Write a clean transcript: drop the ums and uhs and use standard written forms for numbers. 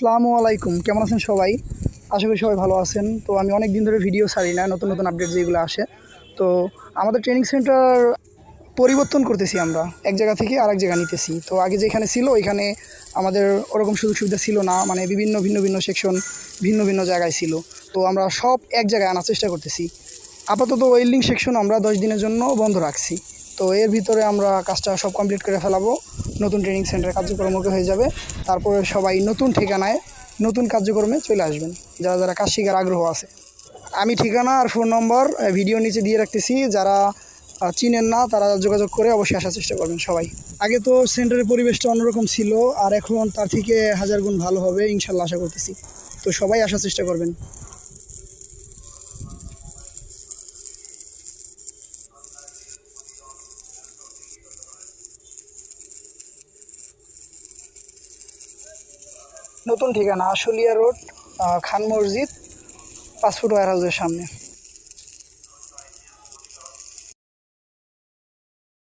আসসালামু আলাইকুম, কেমন আছেন সবাই? আশা করি সবাই ভালো আছেন। তো আমি অনেক দিন ধরে ভিডিও ছাড়ি না, নতুন নতুন আপডেট যেগুলো আসে। তো আমাদের ট্রেনিং সেন্টার পরিবর্তন করতেছি, আমরা এক জায়গা থেকে আরেক জায়গা নিতেছি। তো আগে যেখানে ছিল ওইখানে আমাদের ওরকম সুযোগ সুবিধা ছিল না, মানে বিভিন্ন ভিন্ন ভিন্ন সেকশন ভিন্ন ভিন্ন জায়গায় ছিল। তো আমরা সব এক জায়গায় আনার চেষ্টা করতেছি। আপাতত ওয়েল্ডিং সেকশন আমরা 10 দিনের জন্য বন্ধ রাখছি। তো এর ভিতরে আমরা কাজটা সব কমপ্লিট করে ফেলাবো, নতুন ট্রেনিং সেন্টার কার্যক্রমকে হয়ে যাবে। তারপরে সবাই নতুন ঠিকানায় নতুন কার্যক্রমে চলে আসবেন, যারা যারা কাজ শেখার আগ্রহ আছে। আমি ঠিকানা আর ফোন নম্বর ভিডিও নিচে দিয়ে রাখতেছি, যারা চিনেন না তারা যোগাযোগ করে অবশ্যই আসার চেষ্টা করবেন সবাই। আগে তো সেন্টারের পরিবেশটা অন্যরকম ছিল, আর এখন তার থেকে 1000 গুণ ভালো হবে ইনশাল্লাহ, আশা করতেছি। তো সবাই আসার চেষ্টা করবেন। নতুন ঠিকানা আশুলিয়া রোড, খান মসজিদ, পাসপোর্ট ওয়্যার হাউসের সামনে।